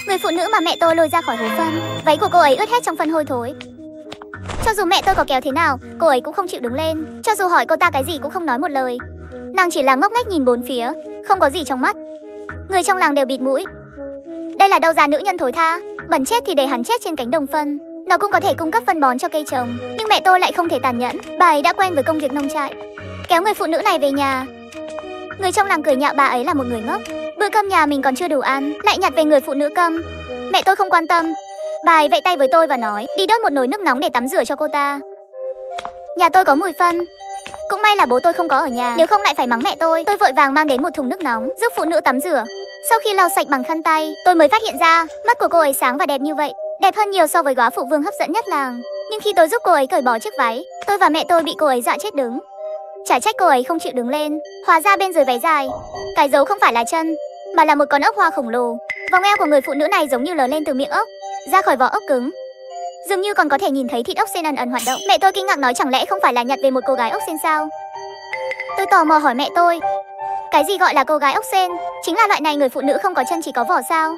Người phụ nữ mà mẹ tôi lôi ra khỏi hố phân, váy của cô ấy ướt hết trong phân hôi thối. Cho dù mẹ tôi có kéo thế nào, cô ấy cũng không chịu đứng lên. Cho dù hỏi cô ta cái gì cũng không nói một lời. Nàng chỉ là ngốc nghếch nhìn bốn phía, không có gì trong mắt. Người trong làng đều bịt mũi. Đây là đâu ra nữ nhân thối tha, bẩn chết thì để hắn chết trên cánh đồng phân. Nó cũng có thể cung cấp phân bón cho cây trồng, nhưng mẹ tôi lại không thể tàn nhẫn. Bà ấy đã quen với công việc nông trại, kéo người phụ nữ này về nhà. Người trong làng cười nhạo bà ấy là một người ngốc. Bữa cơm nhà mình còn chưa đủ ăn, lại nhặt về người phụ nữ câm. Mẹ tôi không quan tâm. Bà ấy vẫy tay với tôi và nói đi đốt một nồi nước nóng để tắm rửa cho cô ta. Nhà tôi có mùi phân. Cũng may là bố tôi không có ở nhà, nếu không lại phải mắng mẹ tôi. Tôi vội vàng mang đến một thùng nước nóng giúp phụ nữ tắm rửa. Sau khi lau sạch bằng khăn tay, tôi mới phát hiện ra mắt của cô ấy sáng và đẹp như vậy, đẹp hơn nhiều so với góa phụ vương hấp dẫn nhất làng. Nhưng khi tôi giúp cô ấy cởi bỏ chiếc váy, tôi và mẹ tôi bị cô ấy dọa chết đứng. Chả trách cô ấy không chịu đứng lên, hóa ra bên dưới váy dài, cái dấu không phải là chân, mà là một con ốc hoa khổng lồ. Vòng eo của người phụ nữ này giống như lớn lên từ miệng ốc, ra khỏi vỏ ốc cứng. Dường như còn có thể nhìn thấy thịt ốc sên ẩn ẩn hoạt động. Mẹ tôi kinh ngạc nói chẳng lẽ không phải là nhặt về một cô gái ốc sên sao? Tôi tò mò hỏi mẹ tôi, cái gì gọi là cô gái ốc sên? Chính là loại này người phụ nữ không có chân chỉ có vỏ sao?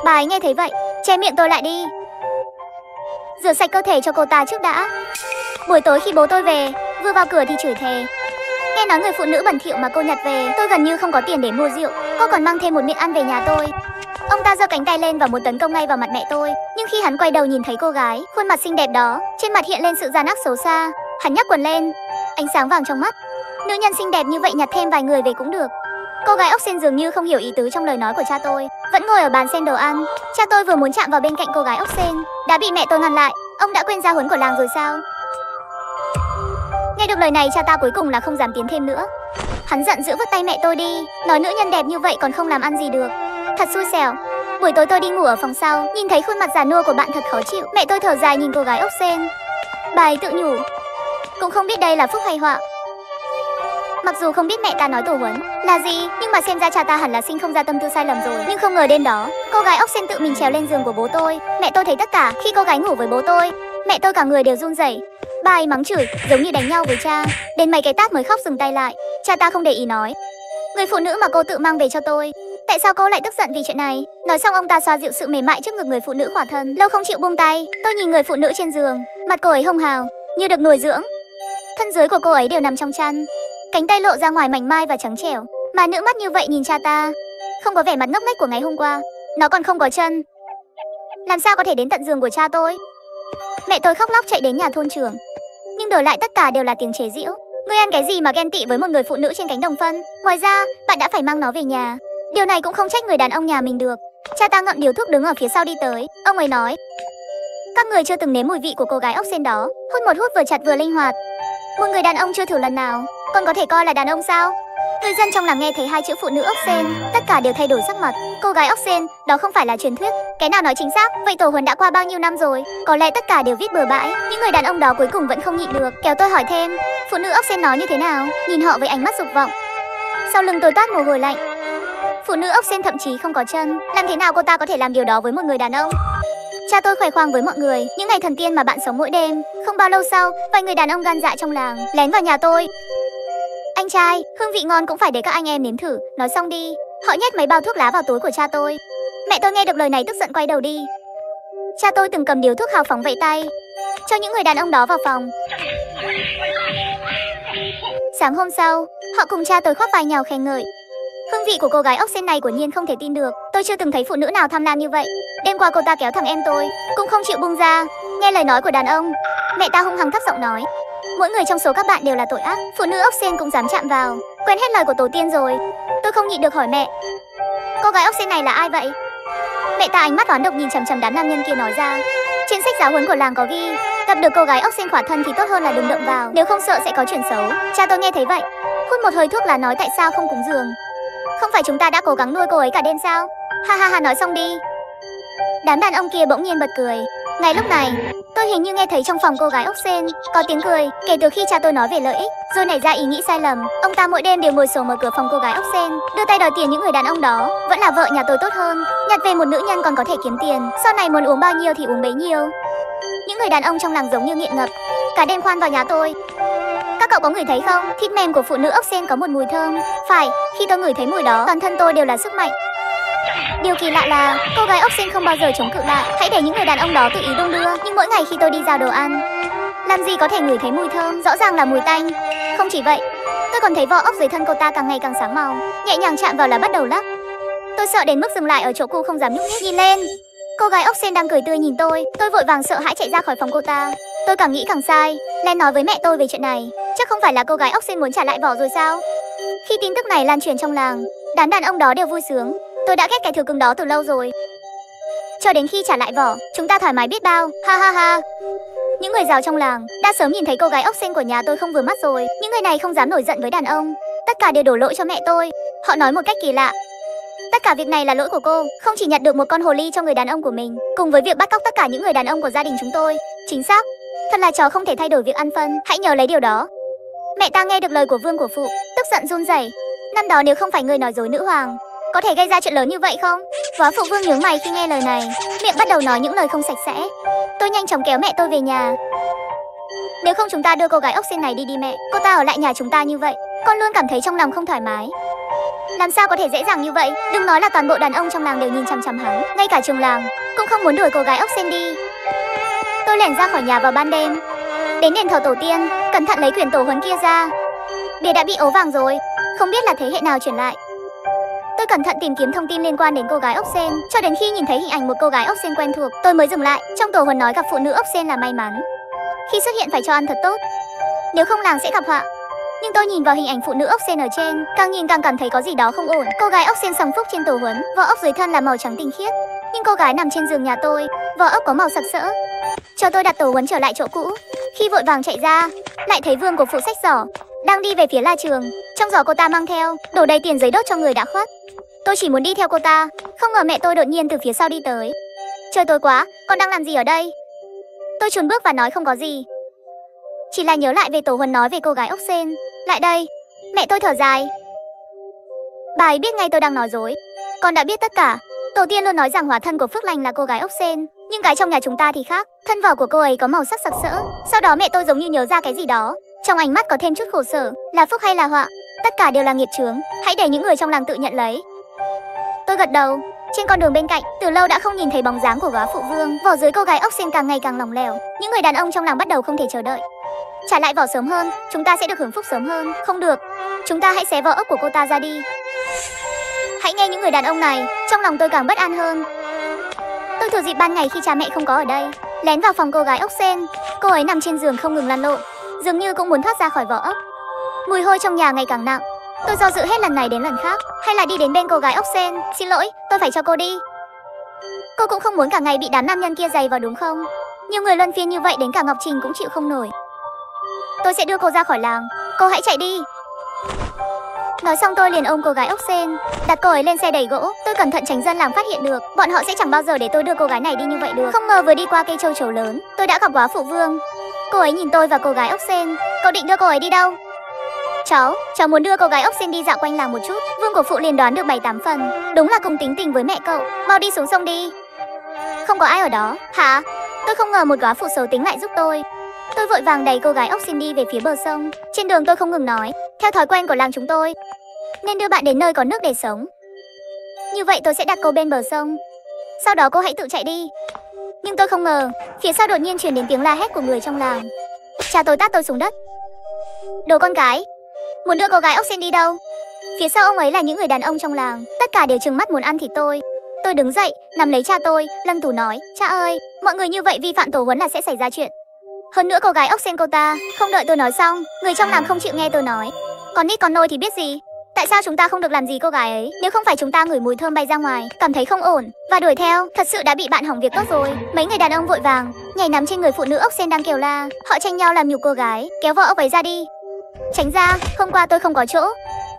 Bà ấy nghe thấy vậy, che miệng tôi lại đi. Rửa sạch cơ thể cho cô ta trước đã. Buổi tối khi bố tôi về, vừa vào cửa thì chửi thề. Nghe nói người phụ nữ bẩn thỉu mà cô nhặt về, tôi gần như không có tiền để mua rượu. Cô còn mang thêm một miệng ăn về nhà tôi. Ông ta giơ cánh tay lên và muốn tấn công ngay vào mặt mẹ tôi. Nhưng khi hắn quay đầu nhìn thấy cô gái, khuôn mặt xinh đẹp đó, trên mặt hiện lên sự gian ác xấu xa. Hắn nhấc quần lên, ánh sáng vàng trong mắt. Nữ nhân xinh đẹp như vậy nhặt thêm vài người về cũng được. Cô gái ốc sên dường như không hiểu ý tứ trong lời nói của cha tôi, vẫn ngồi ở bàn xem đồ ăn. Cha tôi vừa muốn chạm vào bên cạnh cô gái ốc sên, đã bị mẹ tôi ngăn lại. Ông đã quên gia huấn của làng rồi sao? Nghe được lời này, cha ta cuối cùng là không dám tiến thêm nữa. Hắn giận dữ vứt tay mẹ tôi đi, nói nữ nhân đẹp như vậy còn không làm ăn gì được. Thật xui xẻo. Buổi tối tôi đi ngủ ở phòng sau, nhìn thấy khuôn mặt già nua của bạn thật khó chịu. Mẹ tôi thở dài nhìn cô gái ốc sên. Bà ấy tự nhủ, cũng không biết đây là phúc hay họa. Mặc dù không biết mẹ ta nói tổ huấn là gì, nhưng mà xem ra cha ta hẳn là sinh không ra tâm tư sai lầm rồi. Nhưng không ngờ đêm đó, cô gái ốc sên tự mình trèo lên giường của bố tôi. Mẹ tôi thấy tất cả khi cô gái ngủ với bố tôi. Mẹ tôi cả người đều run rẩy. Bà ấy mắng chửi giống như đánh nhau với cha, đến mấy cái tát mới khóc dừng tay lại. Cha ta không để ý nói, người phụ nữ mà cô tự mang về cho tôi, tại sao cô lại tức giận vì chuyện này? Nói xong ông ta xoa dịu sự mềm mại trước ngực người phụ nữ khỏa thân, lâu không chịu buông tay. Tôi nhìn người phụ nữ trên giường, mặt cô ấy hồng hào như được nuôi dưỡng. Thân dưới của cô ấy đều nằm trong chăn, cánh tay lộ ra ngoài mảnh mai và trắng trẻo, mà nước mắt như vậy nhìn cha ta, không có vẻ mặt ngốc nghếch của ngày hôm qua. Nó còn không có chân, làm sao có thể đến tận giường của cha tôi? Mẹ tôi khóc lóc chạy đến nhà thôn trưởng, nhưng đổi lại tất cả đều là tiếng chế giễu. Ngươi ăn cái gì mà ghen tị với một người phụ nữ trên cánh đồng phân? Ngoài ra, bạn đã phải mang nó về nhà. Điều này cũng không trách người đàn ông nhà mình được. Cha ta ngậm điếu thuốc đứng ở phía sau đi tới. Ông ấy nói, các người chưa từng nếm mùi vị của cô gái ốc sên đó. Hút một hút vừa chặt vừa linh hoạt. Một người đàn ông chưa thử lần nào, còn có thể coi là đàn ông sao? Người dân trong làng nghe thấy hai chữ phụ nữ ốc sên, tất cả đều thay đổi sắc mặt. Cô gái ốc sên, đó không phải là truyền thuyết. Cái nào nói chính xác? Vậy tổ huấn đã qua bao nhiêu năm rồi? Có lẽ tất cả đều viết bừa bãi. Những người đàn ông đó cuối cùng vẫn không nhịn được, kéo tôi hỏi thêm, phụ nữ ốc sên nói như thế nào? Nhìn họ với ánh mắt dục vọng. Sau lưng tôi toát mồ hôi lạnh. Phụ nữ ốc sên thậm chí không có chân, làm thế nào cô ta có thể làm điều đó với một người đàn ông? Cha tôi khoe khoang với mọi người những ngày thần tiên mà bạn sống mỗi đêm. Không bao lâu sau, vài người đàn ông gan dạ trong làng lén vào nhà tôi. Anh trai, hương vị ngon cũng phải để các anh em nếm thử. Nói xong đi, họ nhét mấy bao thuốc lá vào túi của cha tôi. Mẹ tôi nghe được lời này tức giận quay đầu đi. Cha tôi từng cầm điếu thuốc hào phóng vẫy tay cho những người đàn ông đó vào phòng. Sáng hôm sau, họ cùng cha tôi khoác vai nhau khen ngợi. Hương vị của cô gái ốc sên này quả nhiên không thể tin được. Tôi chưa từng thấy phụ nữ nào tham lam như vậy. Đêm qua cô ta kéo thằng em tôi, cũng không chịu buông ra. Nghe lời nói của đàn ông, mẹ ta hung hăng thấp giọng nói, mỗi người trong số các bạn đều là tội ác. Phụ nữ ốc sên cũng dám chạm vào, quên hết lời của tổ tiên rồi. Tôi không nhịn được hỏi mẹ, cô gái ốc sên này là ai vậy? Mẹ ta ánh mắt oán độc nhìn chằm chằm đám nam nhân kia nói ra, trên sách giáo huấn của làng có ghi, gặp được cô gái ốc sên khỏa thân thì tốt hơn là đừng động vào, nếu không sợ sẽ có chuyện xấu. Cha tôi nghe thấy vậy, hút một hơi thuốc lá nói tại sao không cúng giường? Không phải chúng ta đã cố gắng nuôi cô ấy cả đêm sao? Ha ha ha, nói xong đi. Đám đàn ông kia bỗng nhiên bật cười. Ngay lúc này, tôi hình như nghe thấy trong phòng cô gái ốc sên có tiếng cười. Kể từ khi cha tôi nói về lợi ích, rồi nảy ra ý nghĩ sai lầm. Ông ta mỗi đêm đều ngồi sổ mở cửa phòng cô gái ốc sên, đưa tay đòi tiền những người đàn ông đó. Vẫn là vợ nhà tôi tốt hơn, nhặt về một nữ nhân còn có thể kiếm tiền, sau này muốn uống bao nhiêu thì uống bấy nhiêu. Những người đàn ông trong làng giống như nghiện ngập, cả đêm khoan vào nhà tôi. Các cậu có ngửi thấy không? Thịt mềm của phụ nữ ốc sên có một mùi thơm. Phải, khi tôi ngửi thấy mùi đó, toàn thân tôi đều là sức mạnh. Điều kỳ lạ là cô gái ốc sên không bao giờ chống cự lại, hãy để những người đàn ông đó tự ý đung đưa. Nhưng mỗi ngày khi tôi đi giao đồ ăn, làm gì có thể ngửi thấy mùi thơm, rõ ràng là mùi tanh. Không chỉ vậy, tôi còn thấy vỏ ốc dưới thân cô ta càng ngày càng sáng màu, nhẹ nhàng chạm vào là bắt đầu lắc. Tôi sợ đến mức dừng lại ở chỗ cũ không dám nhúc nhích. Nhìn lên, cô gái ốc sên đang cười tươi nhìn tôi vội vàng sợ hãi chạy ra khỏi phòng cô ta. Tôi càng nghĩ càng sai, Len nói với mẹ tôi về chuyện này, chắc không phải là cô gái ốc sên muốn trả lại vỏ rồi sao? Khi tin tức này lan truyền trong làng, đám đàn ông đó đều vui sướng. Tôi đã ghét cái thứ cứng đó từ lâu rồi. Cho đến khi trả lại vỏ, chúng ta thoải mái biết bao, ha ha ha. Những người giàu trong làng đã sớm nhìn thấy cô gái ốc sên của nhà tôi không vừa mắt rồi. Những người này không dám nổi giận với đàn ông, tất cả đều đổ lỗi cho mẹ tôi. Họ nói một cách kỳ lạ, tất cả việc này là lỗi của cô, không chỉ nhặt được một con hồ ly cho người đàn ông của mình, cùng với việc bắt cóc tất cả những người đàn ông của gia đình chúng tôi. Chính xác, thật là chó không thể thay đổi việc ăn phân, hãy nhớ lấy điều đó. Mẹ ta nghe được lời của vương của phụ, tức giận run rẩy. Năm đó nếu không phải người nói dối nữ hoàng, có thể gây ra chuyện lớn như vậy không? Góa phụ vương nhướng mày khi nghe lời này, miệng bắt đầu nói những lời không sạch sẽ. Tôi nhanh chóng kéo mẹ tôi về nhà. Nếu không chúng ta đưa cô gái ốc sên này đi mẹ. Cô ta ở lại nhà chúng ta như vậy, con luôn cảm thấy trong lòng không thoải mái. Làm sao có thể dễ dàng như vậy? Đừng nói là toàn bộ đàn ông trong làng đều nhìn chằm chằm hắn, ngay cả trường làng cũng không muốn đuổi cô gái ốc sên đi. Tôi lẻn ra khỏi nhà vào ban đêm, đến đền thờ tổ tiên, cẩn thận lấy quyển tổ huấn kia ra. Bìa đã bị ố vàng rồi, không biết là thế hệ nào chuyển lại. Tôi cẩn thận tìm kiếm thông tin liên quan đến cô gái ốc sên, cho đến khi nhìn thấy hình ảnh một cô gái ốc sên quen thuộc, tôi mới dừng lại. Trong tổ huấn nói gặp phụ nữ ốc sên là may mắn, khi xuất hiện phải cho ăn thật tốt, nếu không làng sẽ gặp họa. Nhưng tôi nhìn vào hình ảnh phụ nữ ốc sên ở trên, càng nhìn càng cảm thấy có gì đó không ổn. Cô gái ốc sên sòng phúc trên tổ huấn, vỏ ốc dưới thân là màu trắng tinh khiết, nhưng cô gái nằm trên giường nhà tôi, vỏ ốc có màu sặc sỡ. Cho tôi đặt tổ huấn trở lại chỗ cũ, khi vội vàng chạy ra, lại thấy vương của phụ sách giỏ đang đi về phía la trường. Trong giỏ cô ta mang theo đổ đầy tiền giấy đốt cho người đã khuất. Tôi chỉ muốn đi theo cô ta, không ngờ mẹ tôi đột nhiên từ phía sau đi tới. Trời tối quá, con đang làm gì ở đây? Tôi chùn bước và nói không có gì, chỉ là nhớ lại về tổ huấn nói về cô gái ốc sên. Lại đây. Mẹ tôi thở dài. Bà ấy biết ngay tôi đang nói dối. Con đã biết tất cả. Tổ tiên luôn nói rằng hóa thân của Phước Lành là cô gái ốc sên, nhưng cái trong nhà chúng ta thì khác. Thân vỏ của cô ấy có màu sắc sặc sỡ. Sau đó mẹ tôi giống như nhớ ra cái gì đó, trong ánh mắt có thêm chút khổ sở. Là phúc hay là họa? Tất cả đều là nghiệp chướng, hãy để những người trong làng tự nhận lấy. Tôi gật đầu. Trên con đường bên cạnh, từ lâu đã không nhìn thấy bóng dáng của góa phụ vương. Vỏ dưới cô gái ốc sên càng ngày càng lỏng lẻo. Những người đàn ông trong làng bắt đầu không thể chờ đợi. Trả lại vỏ sớm hơn, chúng ta sẽ được hưởng phúc sớm hơn. Không được, chúng ta hãy xé vỏ ốc của cô ta ra đi. Hãy nghe những người đàn ông này, trong lòng tôi càng bất an hơn. Tôi thừa dịp ban ngày khi cha mẹ không có ở đây, lén vào phòng cô gái ốc sên. Cô ấy nằm trên giường không ngừng lăn lộn, dường như cũng muốn thoát ra khỏi vỏ ốc. Mùi hôi trong nhà ngày càng nặng. Tôi do dự hết lần này đến lần khác, hay là đi đến bên cô gái ốc sên. Xin lỗi, tôi phải cho cô đi. Cô cũng không muốn cả ngày bị đám nam nhân kia giày vào đúng không? Nhiều người luân phiên như vậy đến cả Ngọc Trình cũng chịu không nổi. Tôi sẽ đưa cô ra khỏi làng, cô hãy chạy đi. Nói xong tôi liền ôm cô gái ốc sên, đặt cô ấy lên xe đẩy gỗ. Tôi cẩn thận tránh dân làng phát hiện được, bọn họ sẽ chẳng bao giờ để tôi đưa cô gái này đi như vậy được. Không ngờ vừa đi qua cây châu chấu lớn, tôi đã gặp góa phụ vương. Cô ấy nhìn tôi và cô gái ốc sên. Cậu định đưa cô ấy đi đâu? Cháu muốn đưa cô gái ốc sên đi dạo quanh làng một chút. Vương của phụ liền đoán được 7-8 phần, đúng là cùng tính tình với mẹ cậu. Mau đi xuống sông đi. Không có ai ở đó. Hả? Tôi không ngờ một góa phụ xấu tính lại giúp tôi. Tôi vội vàng đẩy cô gái ốc sên đi về phía bờ sông. Trên đường tôi không ngừng nói, theo thói quen của làng chúng tôi, nên đưa bạn đến nơi có nước để sống. Như vậy tôi sẽ đặt cô bên bờ sông, sau đó cô hãy tự chạy đi. Nhưng tôi không ngờ, phía sau đột nhiên truyền đến tiếng la hét của người trong làng. Cha tôi tát tôi xuống đất. Đồ con cái, muốn đưa cô gái ốc sên đi đâu? Phía sau ông ấy là những người đàn ông trong làng, tất cả đều trừng mắt muốn ăn thịt tôi. Tôi đứng dậy, nắm lấy cha tôi, lâng tù nói, cha ơi, mọi người như vậy vi phạm tổ huấn là sẽ xảy ra chuyện. Hơn nữa cô gái ốc sên cô ta. Không đợi tôi nói xong, người trong làng không chịu nghe tôi nói. Con nít con nôi thì biết gì. Tại sao chúng ta không được làm gì cô gái ấy? Nếu không phải chúng ta ngửi mùi thơm bay ra ngoài, cảm thấy không ổn và đuổi theo, thật sự đã bị bạn hỏng việc tốt rồi. Mấy người đàn ông vội vàng nhảy nắm trên người phụ nữ ốc sên đang kêu la. Họ tranh nhau làm nhục cô gái, kéo vỏ ốc ấy ra đi. Tránh ra, hôm qua tôi không có chỗ,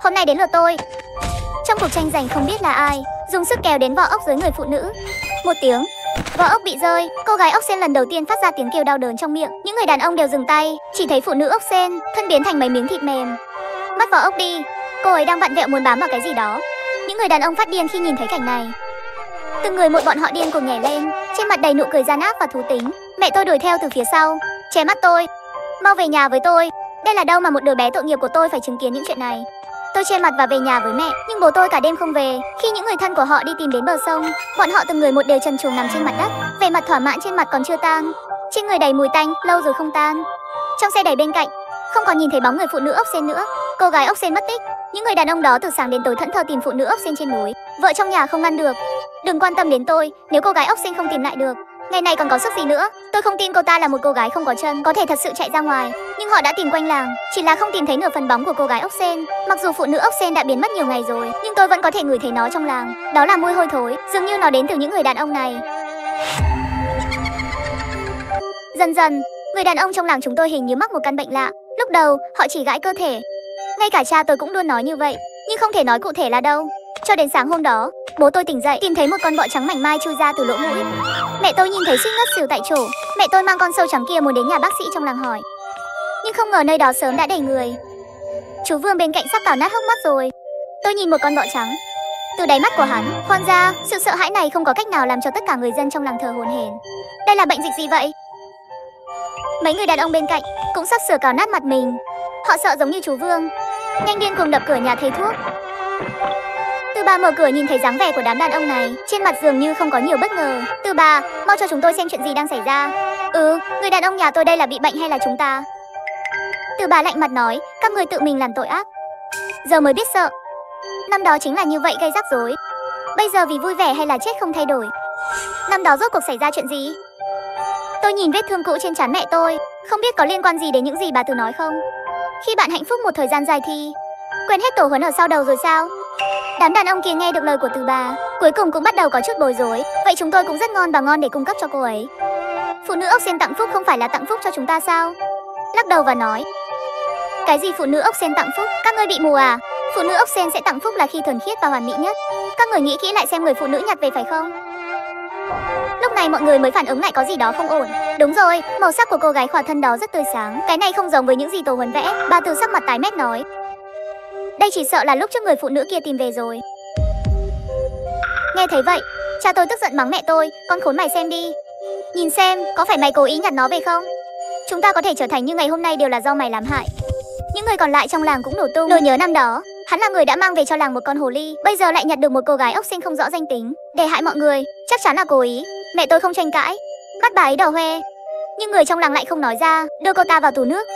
hôm nay đến lượt tôi. Trong cuộc tranh giành không biết là ai dùng sức kéo đến vỏ ốc dưới người phụ nữ. Một tiếng, vỏ ốc bị rơi. Cô gái ốc sên lần đầu tiên phát ra tiếng kêu đau đớn trong miệng. Những người đàn ông đều dừng tay, chỉ thấy phụ nữ ốc sên thân biến thành mấy miếng thịt mềm. Mắt vỏ ốc đi, cô ấy đang vặn vẹo muốn bám vào cái gì đó. Những người đàn ông phát điên khi nhìn thấy cảnh này. Từng người một bọn họ điên cuồng nhảy lên, trên mặt đầy nụ cười gian ác và thú tính. Mẹ tôi đuổi theo từ phía sau, che mắt tôi. Mau về nhà với tôi. Đây là đâu mà một đứa bé tội nghiệp của tôi phải chứng kiến những chuyện này. Tôi che mặt và về nhà với mẹ, nhưng bố tôi cả đêm không về. Khi những người thân của họ đi tìm đến bờ sông, bọn họ từng người một đều trần truồng nằm trên mặt đất, vẻ mặt thỏa mãn trên mặt còn chưa tan, trên người đầy mùi tanh, lâu rồi không tan. Trong xe đẩy bên cạnh, không còn nhìn thấy bóng người phụ nữ ốc sên nữa. Cô gái ốc sên mất tích. Những người đàn ông đó từ sáng đến tối thẫn thờ tìm phụ nữ ốc sên trên núi. Vợ trong nhà không ngăn được. Đừng quan tâm đến tôi, nếu cô gái ốc sên không tìm lại được, ngày này còn có sức gì nữa. Tôi không tin cô ta là một cô gái không có chân, có thể thật sự chạy ra ngoài. Nhưng họ đã tìm quanh làng, chỉ là không tìm thấy nửa phần bóng của cô gái ốc sên. Mặc dù phụ nữ ốc sên đã biến mất nhiều ngày rồi, nhưng tôi vẫn có thể ngửi thấy nó trong làng. Đó là mùi hôi thối, dường như nó đến từ những người đàn ông này. Dần dần, người đàn ông trong làng chúng tôi hình như mắc một căn bệnh lạ. Lúc đầu, họ chỉ gãi cơ thể. Ngay cả cha tôi cũng luôn nói như vậy, nhưng không thể nói cụ thể là đâu. Cho đến sáng hôm đó, bố tôi tỉnh dậy tìm thấy một con bọ trắng mảnh mai chui ra từ lỗ mũi. Mẹ tôi nhìn thấy suýt ngất xỉu tại chỗ. Mẹ tôi mang con sâu trắng kia muốn đến nhà bác sĩ trong làng hỏi, nhưng không ngờ nơi đó sớm đã đầy người. Chú Vương bên cạnh sắp vào nát hốc mắt rồi. Tôi nhìn một con bọ trắng. Từ đáy mắt của hắn khoan ra sự sợ hãi này không có cách nào làm cho tất cả người dân trong làng thờ hổn hển. Đây là bệnh dịch gì vậy? Mấy người đàn ông bên cạnh cũng sắp sửa cào nát mặt mình. Họ sợ giống như chú Vương, nhanh điên cuồng đập cửa nhà thầy thuốc. Từ Bà mở cửa nhìn thấy dáng vẻ của đám đàn ông này, trên mặt dường như không có nhiều bất ngờ. Từ Bà, mau cho chúng tôi xem chuyện gì đang xảy ra. Người đàn ông nhà tôi đây là bị bệnh hay là chúng ta? Từ Bà lạnh mặt nói, các người tự mình làm tội ác. Giờ mới biết sợ. Năm đó chính là như vậy gây rắc rối. Bây giờ vì vui vẻ hay là chết không thay đổi. Năm đó rốt cuộc xảy ra chuyện gì? Tôi nhìn vết thương cũ trên trán mẹ tôi, không biết có liên quan gì đến những gì bà Từ nói không? Khi bạn hạnh phúc một thời gian dài thì quên hết tổ huấn ở sau đầu rồi sao? Đám đàn ông kia nghe được lời của Từ Bà, cuối cùng cũng bắt đầu có chút bối rối. Vậy chúng tôi cũng rất ngon bà ngon để cung cấp cho cô ấy. Phụ nữ ốc sên tặng phúc không phải là tặng phúc cho chúng ta sao? Lắc đầu và nói, cái gì phụ nữ ốc sên tặng phúc? Các ngươi bị mù à? Phụ nữ ốc sên sẽ tặng phúc là khi thuần khiết và hoàn mỹ nhất. Các người nghĩ kỹ lại xem người phụ nữ nhặt về phải không? Lúc này mọi người mới phản ứng lại có gì đó không ổn. Đúng rồi, màu sắc của cô gái khỏa thân đó rất tươi sáng. Cái này không giống với những gì tổ huấn vẽ. Bà Từ sắc mặt tái mét nói, đây chỉ sợ là lúc trước người phụ nữ kia tìm về rồi. Nghe thấy vậy, cha tôi tức giận mắng mẹ tôi, con khốn mày xem đi. Nhìn xem, có phải mày cố ý nhặt nó về không? Chúng ta có thể trở thành như ngày hôm nay đều là do mày làm hại. Những người còn lại trong làng cũng nổ tung. Nỗi nhớ năm đó, hắn là người đã mang về cho làng một con hồ ly, bây giờ lại nhặt được một cô gái ốc sên không rõ danh tính để hại mọi người, chắc chắn là cố ý. Mẹ tôi không tranh cãi, mắt bà ấy đỏ hoe, nhưng người trong làng lại không nói ra, đưa cô ta vào tù nước.